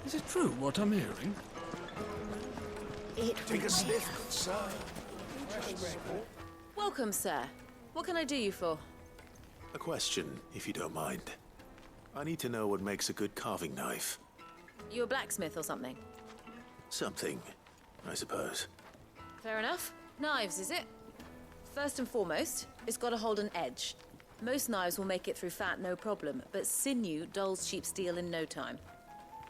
Is it true what I'm hearing? Take a sniff, good sir. Welcome, sir. What can I do you for? A question, if you don't mind. I need to know what makes a good carving knife. You a blacksmith or something? Something, I suppose. Fair enough. Knives, is it? First and foremost, it's got to hold an edge. Most knives will make it through fat, no problem, but sinew dulls cheap steel in no time.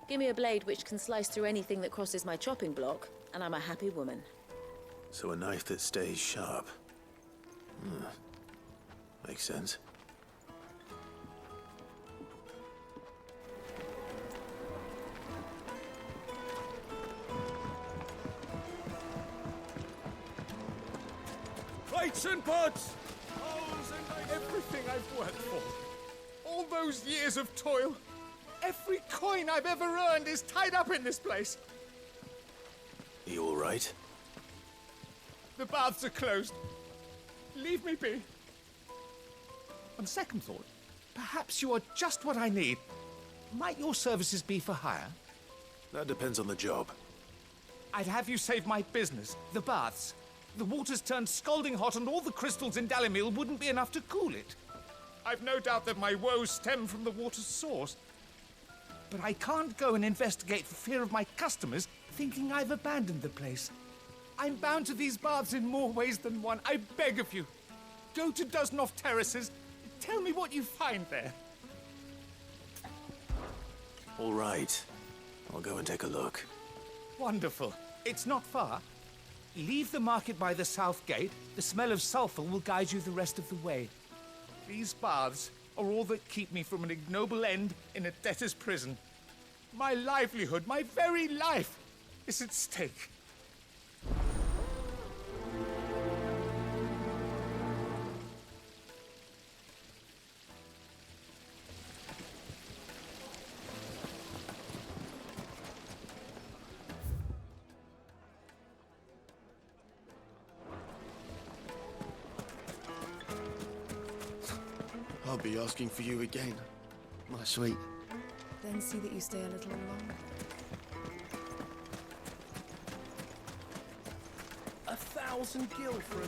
Give me a blade which can slice through anything that crosses my chopping block, and I'm a happy woman. So a knife that stays sharp. Makes sense. Plates and pots! Everything I've worked for, all those years of toil, every coin I've ever earned is tied up in this place. Are you all right? The baths are closed. Leave me be. On second thought, perhaps you are just what I need. Might your services be for hire? That depends on the job. I'd have you save my business, the baths. The water's turned scalding hot and all the crystals in Dalimil wouldn't be enough to cool it. I've no doubt that my woes stem from the water's source. But I can't go and investigate for fear of my customers thinking I've abandoned the place. I'm bound to these baths in more ways than one. I beg of you. Go to Dusnoff Terraces. Tell me what you find there. All right. I'll go and take a look. Wonderful. It's not far. Leave the market by the south gate. The smell of sulphur will guide you the rest of the way. These baths are all that keep me from an ignoble end in a debtor's prison. My livelihood, my very life, is at stake. I'll be asking for you again, my sweet. Then see that you stay a little longer. 1,000 gil for a...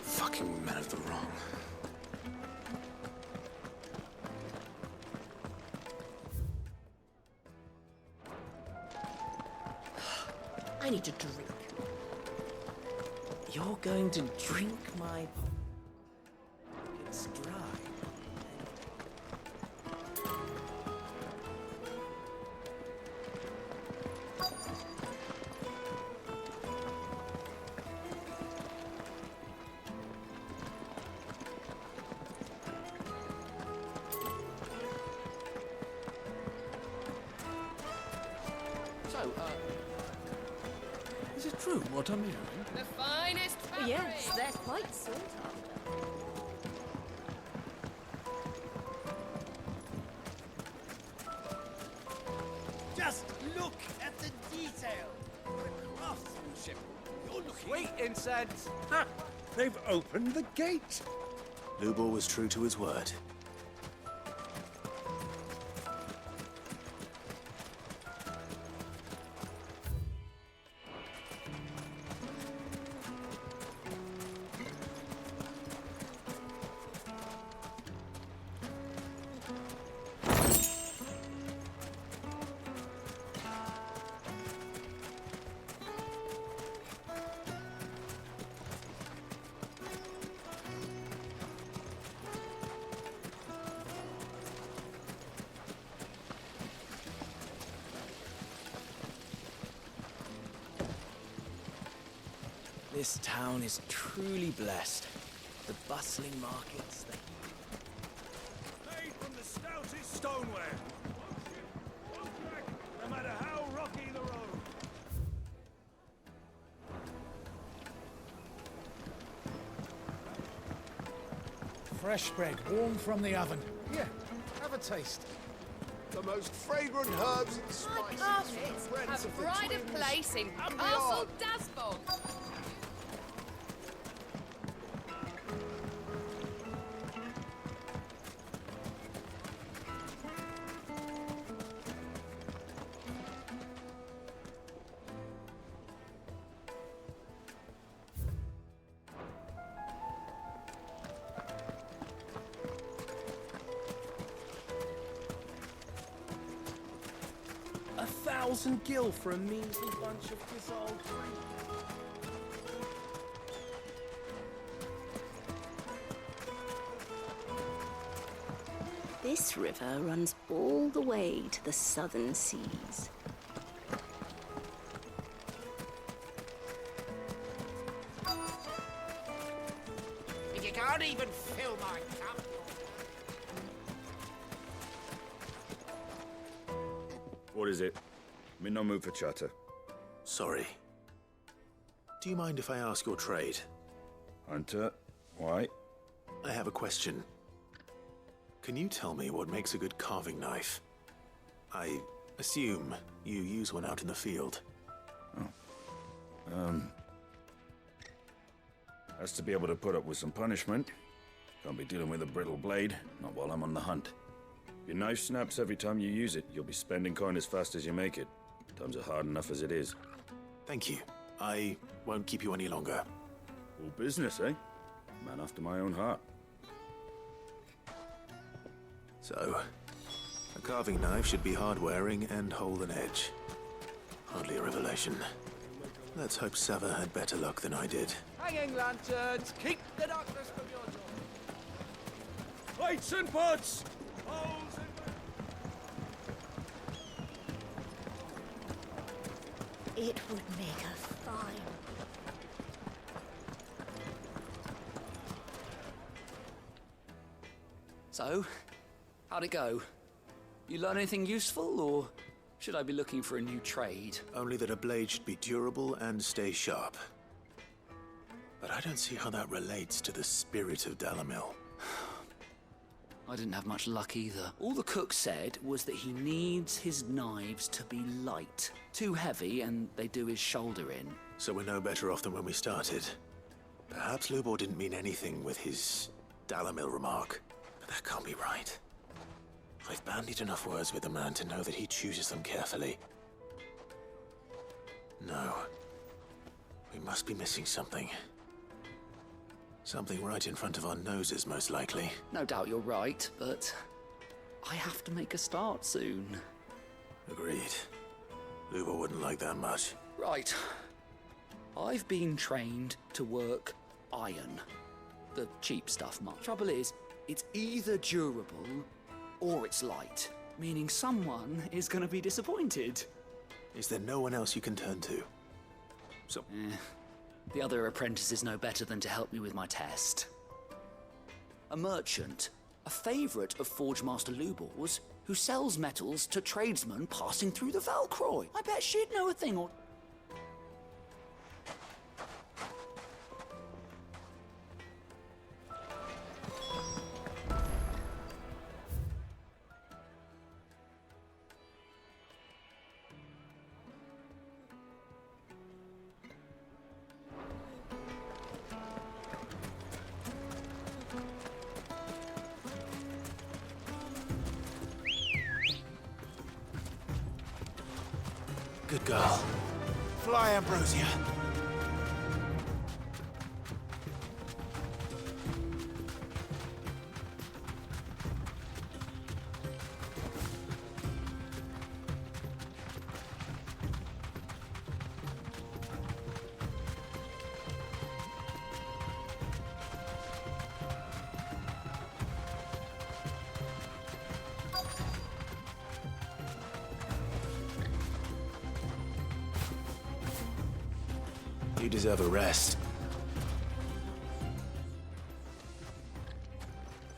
Fucking men of the wrong. I need to drink. You're going to drink my... It's dry. So, Is it true what I'm hearing? The finest fabric. Yes, they're quite sought after. Just look at the detail. The craftsmanship. You're looking... Wait, incense! Ha! They've opened the gate! Lubor was true to his word. This town is truly blessed. The bustling markets, Made from the stoutest stoneware. No matter how rocky the road. Fresh bread, warm from the oven. Here, have a taste. the most fragrant herbs and My spices. carpets from friends have of the pride of twins place in and Castle beyond. Dasbog. 1,000 gil for a measly bunch of dissolved fruit. This river runs all the way to the southern seas. You can't even fill my cup. What is it? I'm in no mood for chatter. Sorry. Do you mind if I ask your trade? Hunter, why? I have a question. Can you tell me what makes a good carving knife? I assume you use one out in the field. Has to be able to put up with some punishment. Can't be dealing with a brittle blade, not while I'm on the hunt. If your knife snaps every time you use it, you'll be spending coin as fast as you make it. Times are hard enough as it is. Thank you. I won't keep you any longer. All business, eh? Man after my own heart. So, a carving knife should be hard-wearing and hold an edge. Hardly a revelation. Let's hope Sava had better luck than I did. Hanging lanterns, keep the darkness from your door. Lights and pots! Holes and... It would make a fine. So, how'd it go? You learn anything useful, or should I be looking for a new trade? Only that a blade should be durable and stay sharp. But I don't see how that relates to the spirit of Dalamil. I didn't have much luck either. All the cook said was that he needs his knives to be light. Too heavy, and they do his shoulder in. So we're no better off than when we started. Perhaps Lubor didn't mean anything with his Dalamil remark. But that can't be right. I've bandied enough words with the man to know that he chooses them carefully. No. We must be missing something. Something right in front of our noses, most likely. No doubt you're right, but I have to make a start soon. Agreed. Lubor wouldn't like that much. Right. I've been trained to work iron. The cheap stuff, Mark. Trouble is, it's either durable or it's light, meaning someone is going to be disappointed. Is there no one else you can turn to? So, The other apprentices know better than to help me with my test. A merchant, a favourite of Forge Master Lubor's, who sells metals to tradesmen passing through the Valcroy. I bet she'd know a thing or... good girl. Fly, Ambrosia. You deserve a rest.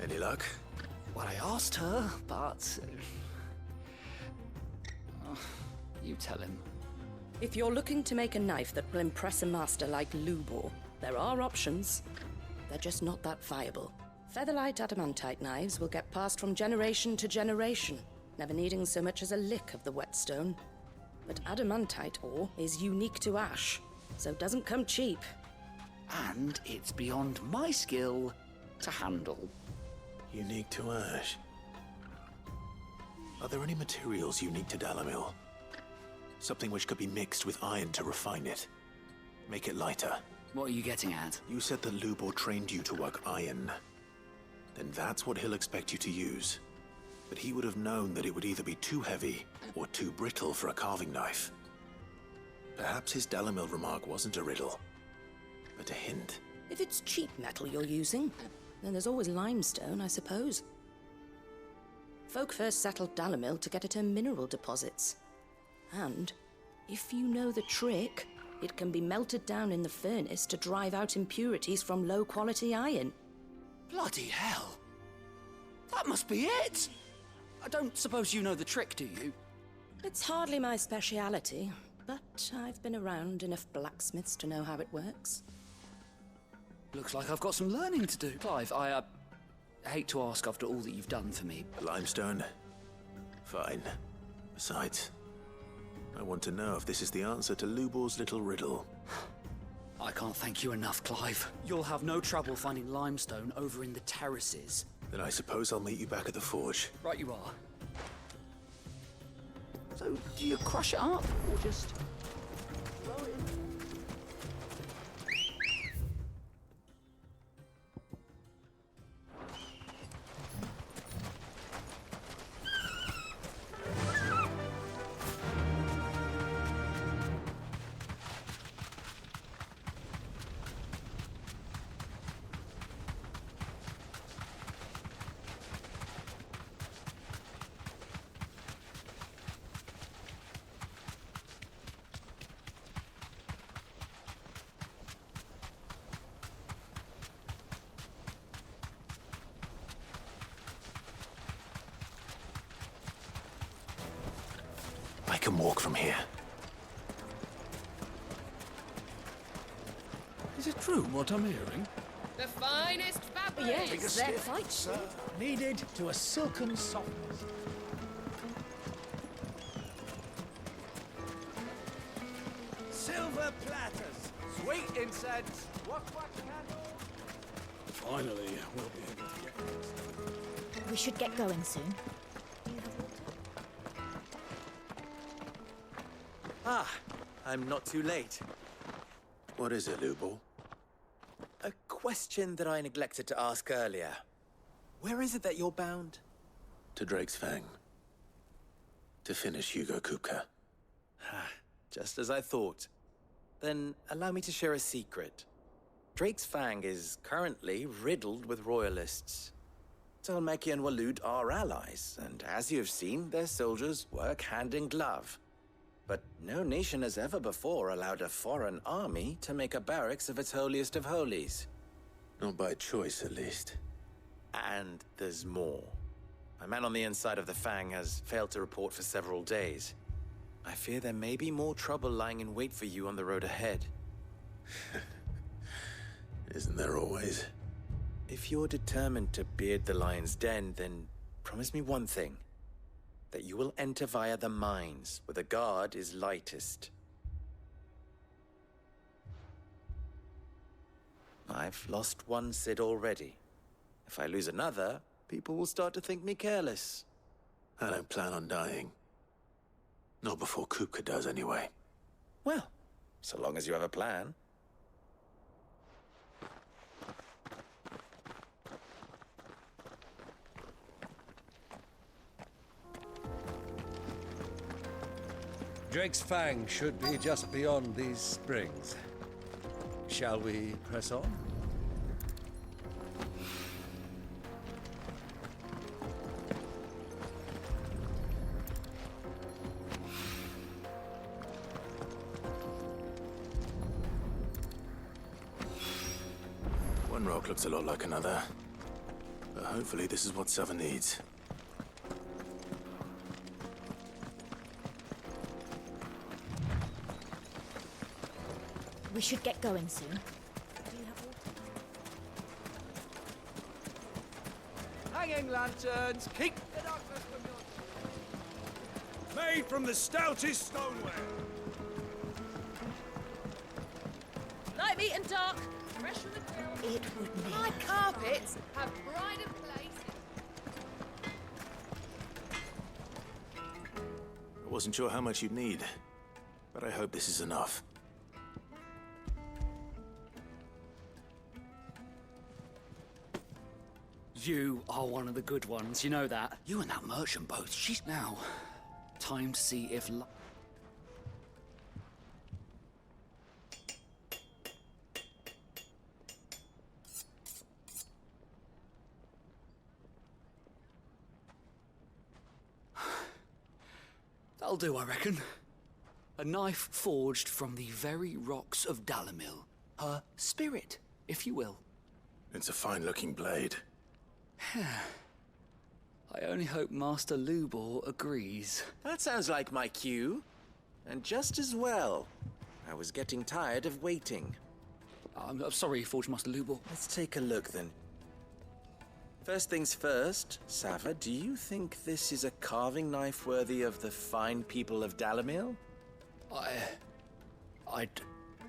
Any luck? Well, I asked her, but... you tell him. If you're looking to make a knife that will impress a master like Lubor, there are options. They're just not that viable. Featherlight adamantite knives will get passed from generation to generation, never needing so much as a lick of the whetstone. But adamantite ore is unique to ash, so it doesn't come cheap. And it's beyond my skill to handle. Unique to ash. Are there any materials unique to Dalamil? Something which could be mixed with iron to refine it. Make it lighter. What are you getting at? You said that Lubor trained you to work iron. Then that's what he'll expect you to use. but he would have known that it would either be too heavy or too brittle for a carving knife. Perhaps his Dalamil remark wasn't a riddle, but a hint. If it's cheap metal you're using, then there's always limestone, I suppose. Folk first settled Dalamil to get at her mineral deposits. And if you know the trick, it can be melted down in the furnace to drive out impurities from low-quality iron. Bloody hell! That must be it! I don't suppose you know the trick, do you? It's hardly my speciality, but I've been around enough blacksmiths to know how it works. Looks like I've got some learning to do. Clive, I hate to ask after all that you've done for me. Limestone? Fine. Besides, I want to know if this is the answer to Lubor's little riddle. I can't thank you enough, Clive. You'll have no trouble finding limestone over in the terraces. Then I suppose I'll meet you back at the forge. Right you are. So, do you crush it up, or just throw it in? I can walk from here. Is it true what I'm hearing? The finest fabric. Yes, they're quite sure. Kneaded to a silken softness. Silver platters. Sweet incense. What candle? Finally, we'll be able to get... We should get going soon. Ah, I'm not too late. What is it, Lubor? A question that I neglected to ask earlier. Where is it that you're bound? To Drake's Fang. To finish Hugo Kupka. Just as I thought. Then allow me to share a secret. Drake's Fang is currently riddled with royalists. Talmeki and Walud are allies, and as you have seen, their soldiers work hand in glove. But no nation has ever before allowed a foreign army to make a barracks of its holiest of holies. Not by choice, at least. And there's more. A man on the inside of the Fang has failed to report for several days. I fear there may be more trouble lying in wait for you on the road ahead. Isn't there always? If you're determined to beard the lion's den, then promise me one thing. That you will enter via the mines, where the guard is lightest. I've lost one Cid already. If I lose another, people will start to think me careless. I don't plan on dying. Not before Kupka does, anyway. Well, so long as you have a plan. Drake's Fang should be just beyond these springs. Shall we press on? One rock looks a lot like another. But hopefully this is what Sava needs. We should get going soon. Hanging lanterns, keep the darkness from your... Made from the stoutest stoneware. Light, meat, and dark. Fresh from the grill. It would be. My carpets have pride of place. I wasn't sure how much you'd need, but I hope this is enough. You are one of the good ones, you know that. You and that merchant both. She's now. Time to see if. That'll do, I reckon. A knife forged from the very rocks of Dalamil. Her spirit, if you will. It's a fine-looking blade. I only hope Master Lubor agrees. That sounds like my cue. And just as well. I was getting tired of waiting. I'm sorry, Forge Master Lubor. Let's take a look then. First things first, Sava, do you think this is a carving knife worthy of the fine people of Dalamil? I'd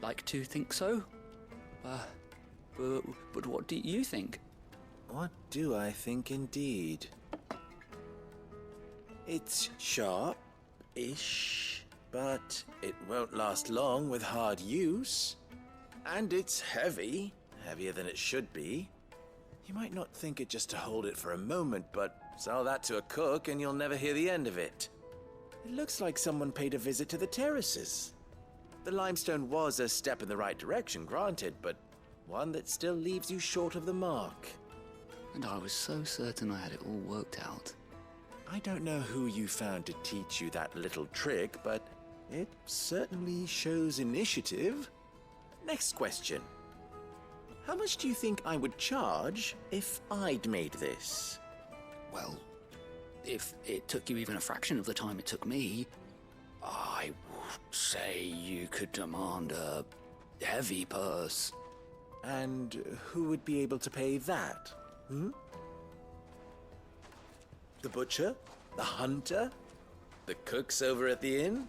like to think so. But what do you think? What do I think indeed? It's sharp-ish, but it won't last long with hard use. And it's heavy, heavier than it should be. You might not think it just to hold it for a moment, but sell that to a cook and you'll never hear the end of it. It looks like someone paid a visit to the terraces. The limestone was a step in the right direction, granted, but one that still leaves you short of the mark. And I was so certain I had it all worked out. I don't know who you found to teach you that little trick, but it certainly shows initiative. Next question. How much do you think I would charge if I'd made this? Well, if it took you even a fraction of the time it took me, I would say you could demand a heavy purse. And who would be able to pay that? The butcher? The hunter? The cooks over at the inn?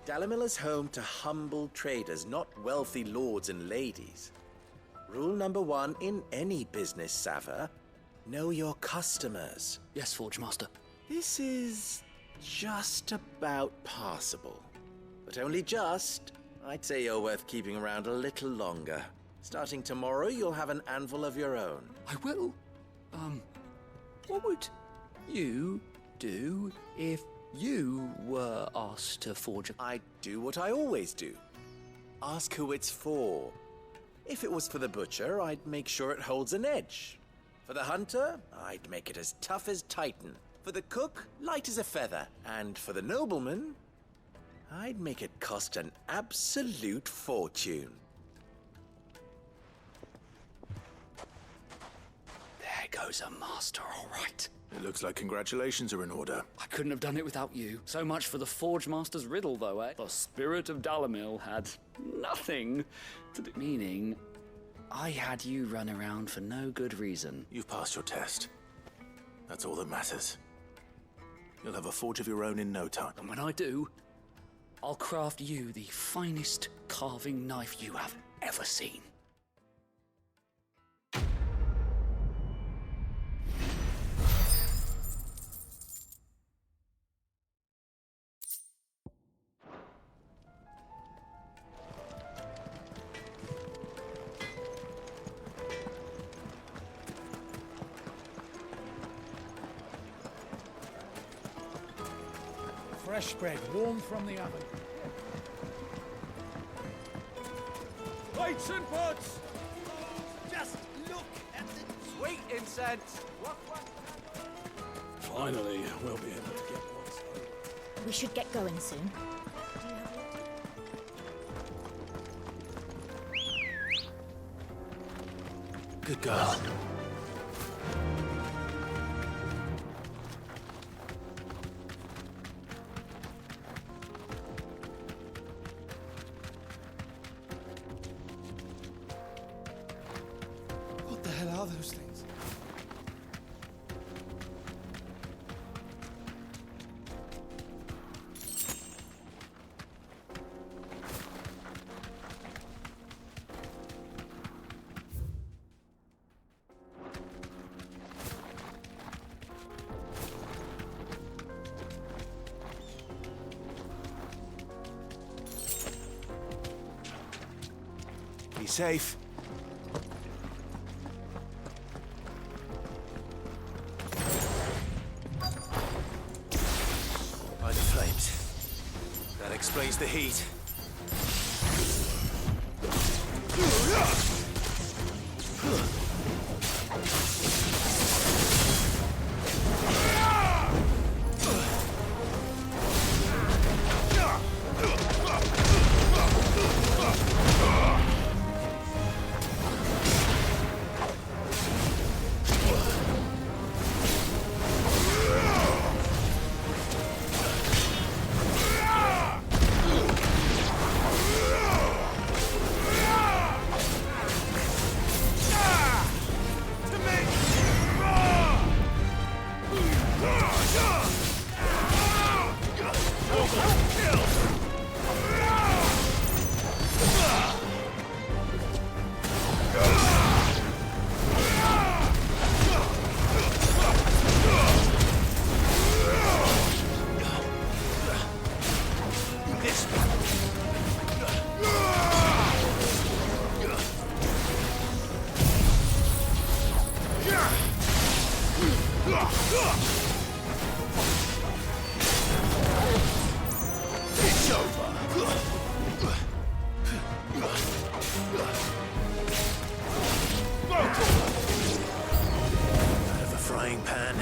Dalamil is home to humble traders, not wealthy lords and ladies. Rule number 1 in any business, Sava, know your customers. Yes, Forge Master. This is just about passable. But only just. I'd say you're worth keeping around a little longer. Starting tomorrow, you'll have an anvil of your own. I will. What would you do if you were asked to forge a... I'd do what I always do. Ask who it's for. If it was for the butcher, I'd make sure it holds an edge. For the hunter, I'd make it as tough as Titan. For the cook, light as a feather. And for the nobleman, I'd make it cost an absolute fortune. There goes a master, all right. It looks like congratulations are in order. I couldn't have done it without you. So much for the Forge Master's riddle, though, eh? The spirit of Dalamil had nothing to do, meaning I had you run around for no good reason. You've passed your test. That's all that matters. You'll have a forge of your own in no time. And when I do, I'll craft you the finest carving knife you have ever seen. Fresh bread, warm from the oven. Plates and pots! Just look at the Sweet incense! Finally, we'll be able to get one. We should get going soon. Good girl. What the hell are those things? Be safe. explains the heat. Out of the frying pan.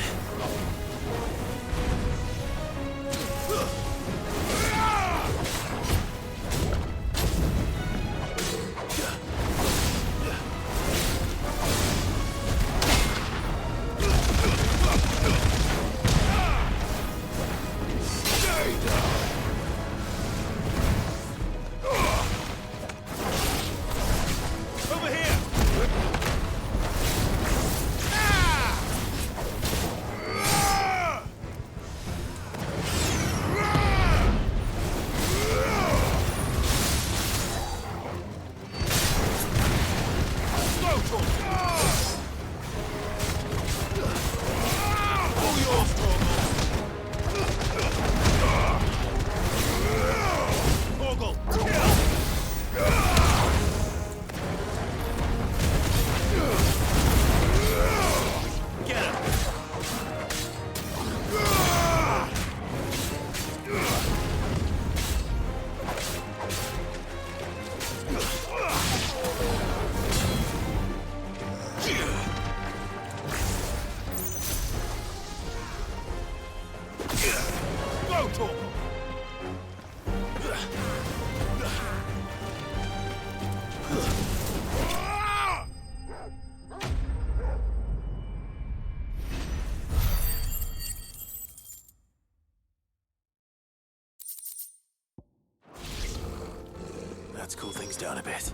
Let's cool things down a bit.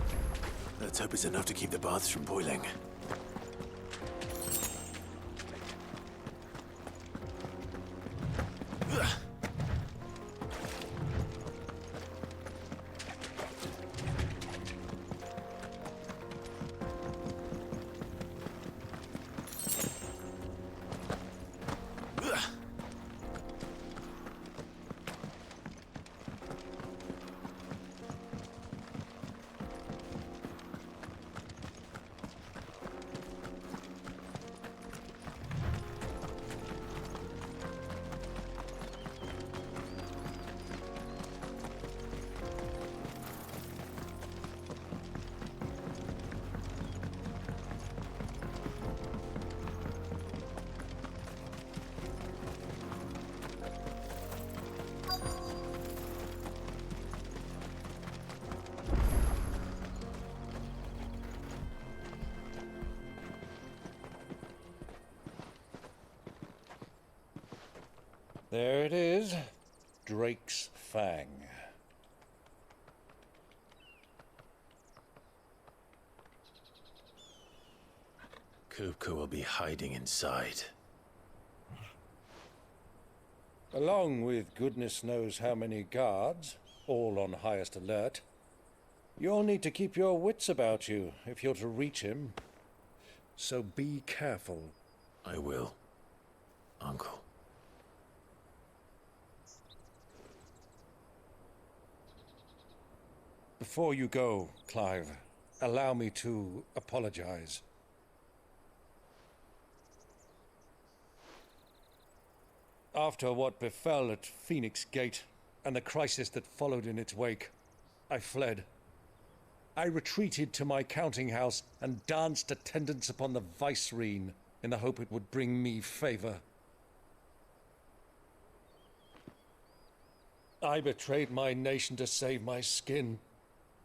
Let's hope it's enough to keep the baths from boiling. There it is. Drake's Fang. Kupka will be hiding inside. Along with goodness knows how many guards, all on highest alert. You'll need to keep your wits about you if you're to reach him. So be careful. I will, Uncle. Before you go, Clive, allow me to apologize. After what befell at Phoenix Gate, and the crisis that followed in its wake, I fled. I retreated to my counting house and danced attendance upon the vicereine in the hope it would bring me favor. I betrayed my nation to save my skin,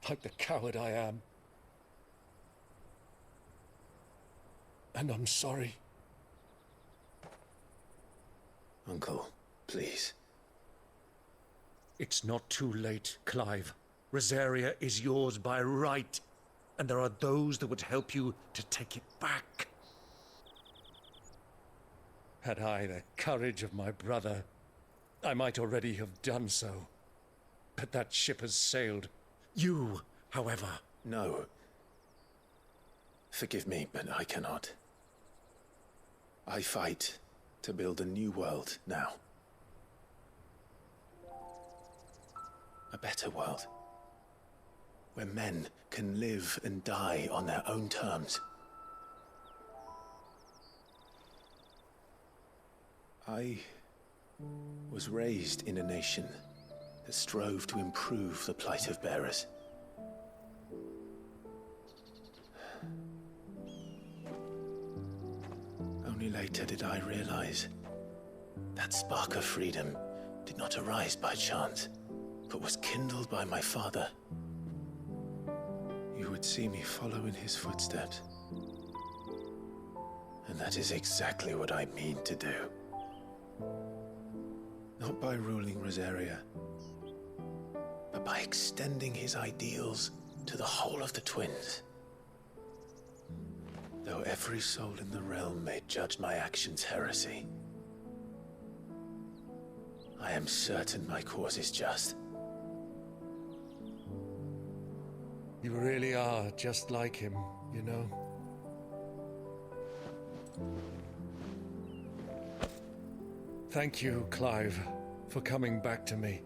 like the coward I am. And I'm sorry. Uncle, please. It's not too late, Clive. Rosaria is yours by right, and there are those that would help you to take it back. Had I the courage of my brother, I might already have done so. But that ship has sailed. You, however... No. Forgive me, but I cannot. I fight to build a new world now. A better world. Where men can live and die on their own terms. I was raised in a nation that strove to improve the plight of bearers. Only later did I realize that spark of freedom did not arise by chance, but was kindled by my father. You would see me follow in his footsteps. And that is exactly what I mean to do. Not by ruling Rosaria, but by extending his ideals to the whole of the twins. Though every soul in the realm may judge my actions heresy, I am certain my cause is just. You really are just like him, you know? Thank you, Clive, for coming back to me.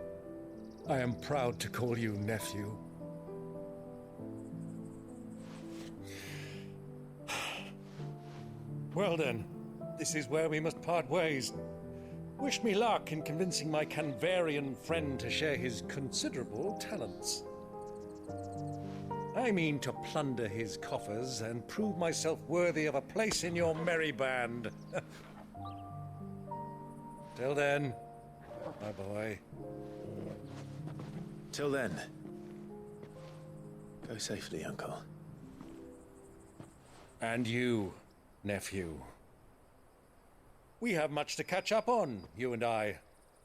I am proud to call you nephew. Well then, this is where we must part ways. Wish me luck in convincing my Canvarian friend to share his considerable talents. I mean to plunder his coffers and prove myself worthy of a place in your merry band. Till then, my boy. Till then, go safely, Uncle. And you, nephew. We have much to catch up on, you and I.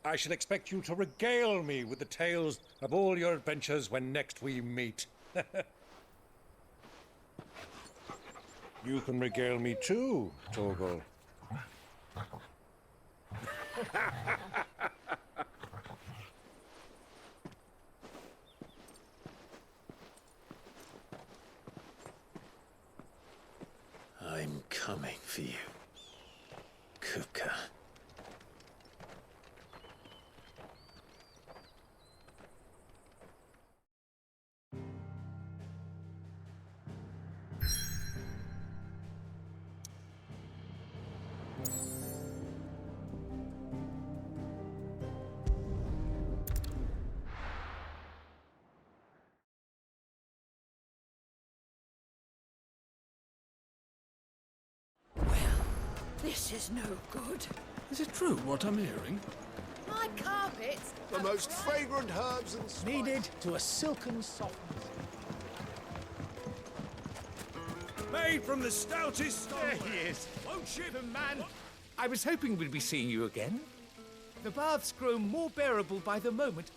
I shall expect you to regale me with the tales of all your adventures when next we meet. You can regale me too, Torgal. I'm coming for you, Kupka. This is no good. Is it true what I'm hearing? My carpets. The most fragrant herbs and spices. Needed to a silken softness. Made from the stoutest stone. There he is. Won't ship The man. I was hoping we'd be seeing you again. The baths grow more bearable by the moment.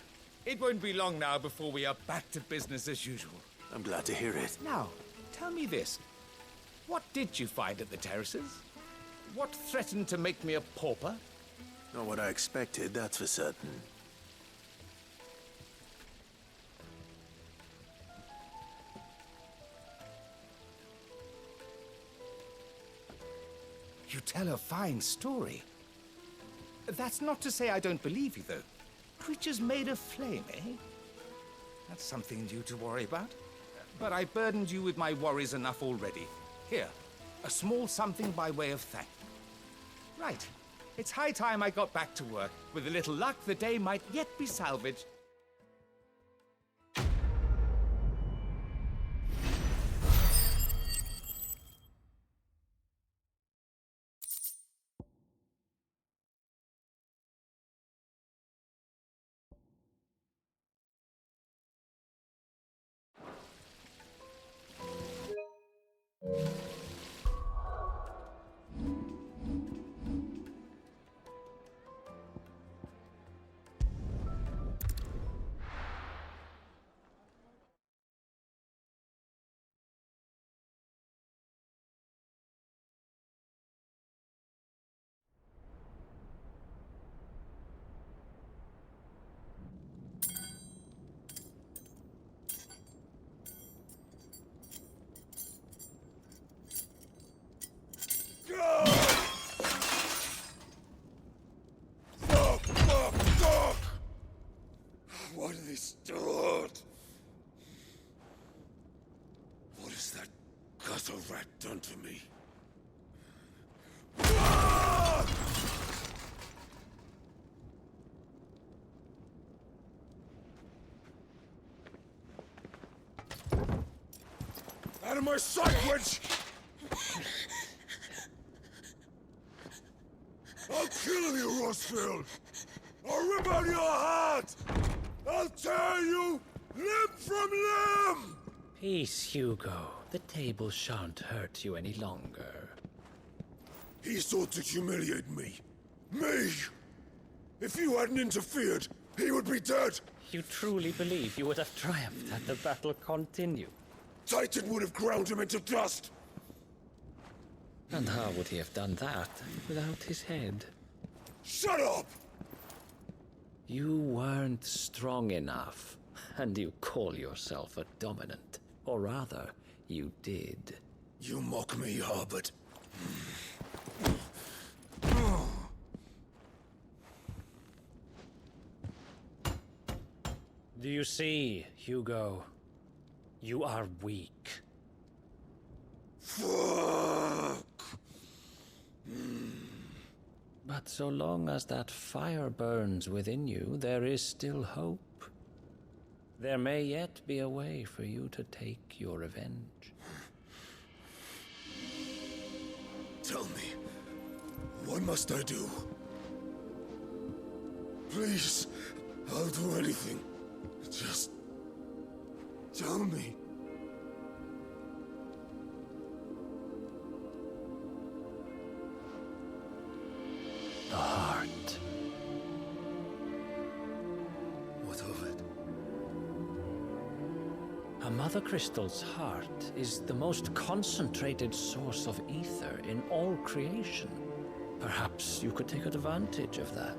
It won't be long now before we are back to business as usual. I'm glad to hear it. Now, tell me this. What did you find at the terraces? What threatened to make me a pauper? Not what I expected, that's for certain. You tell a fine story. That's not to say I don't believe you, though. Creatures made of flame, eh? That's something new to worry about. But I burdened you with my worries enough already. Here, a small something by way of thanks. Right. It's high time I got back to work. With a little luck, the day might yet be salvaged. Why do they start? What has that gutter rat done to me? Out of my sight, witch! I'll kill you, Rossfield! I'll rip out your heart! I'll tear you limb from limb! Peace, Hugo. The table shan't hurt you any longer. He sought to humiliate me. Me! If you hadn't interfered, he would be dead! You truly believe you would have triumphed had the battle continued? Titan would have ground him into dust! And how would he have done that without his head? Shut up! You weren't strong enough, and you call yourself a dominant. Or rather, you did. You mock me, Harbert. Do you see, Hugo? You are weak. Fuck! But so long as that fire burns within you, there is still hope. There may yet be a way for you to take your revenge. Tell me, what must I do? Please, I'll do anything. Just tell me. The heart. What of it? A Mother Crystal's heart is the most concentrated source of ether in all creation. Perhaps you could take advantage of that.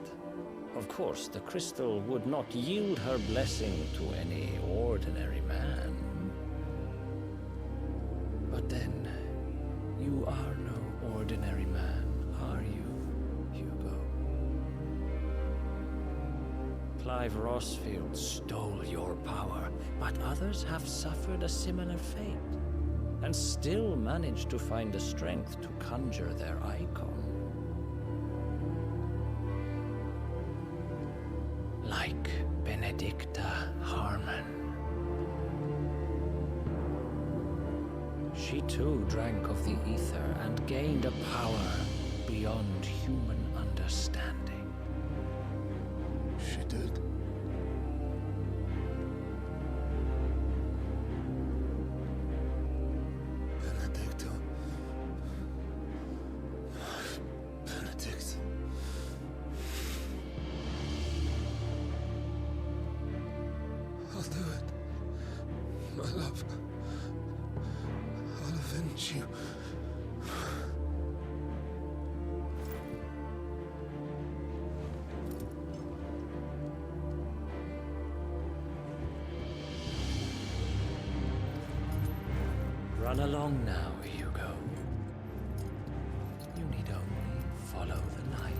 Of course, the crystal would not yield her blessing to any ordinary man. But then, you are no ordinary man, are you, Hugo? Clive Rossfield stole your power, but others have suffered a similar fate, and still managed to find the strength to conjure their icon. Like Benedicta Harmon. She too drank of the ether and gained a power beyond human understanding. She did. Benedicta. Benedict. I'll do it. My love. I'll avenge you. Run along now, Hugo. You need only follow the light.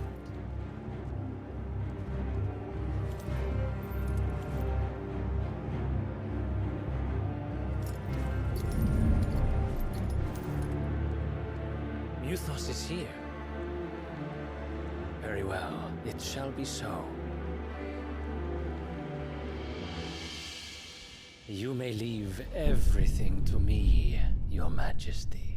Muthos is here. Very well. It shall be so. You may leave everything to me, Your Majesty.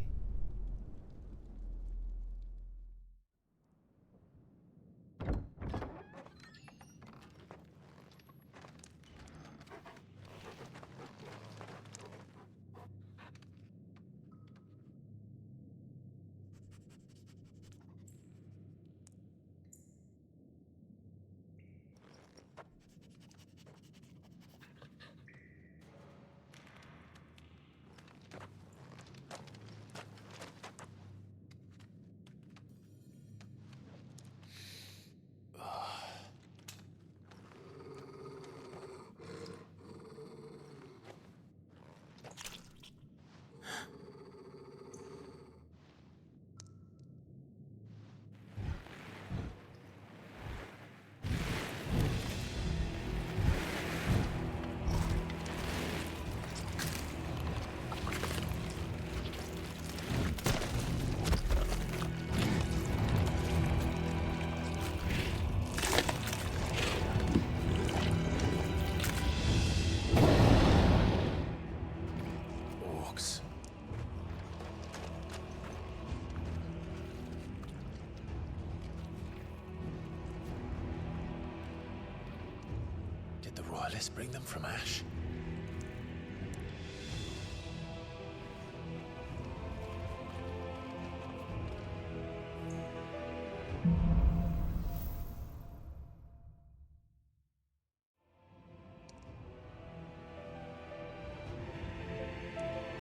Did the Royalists bring them from Ash?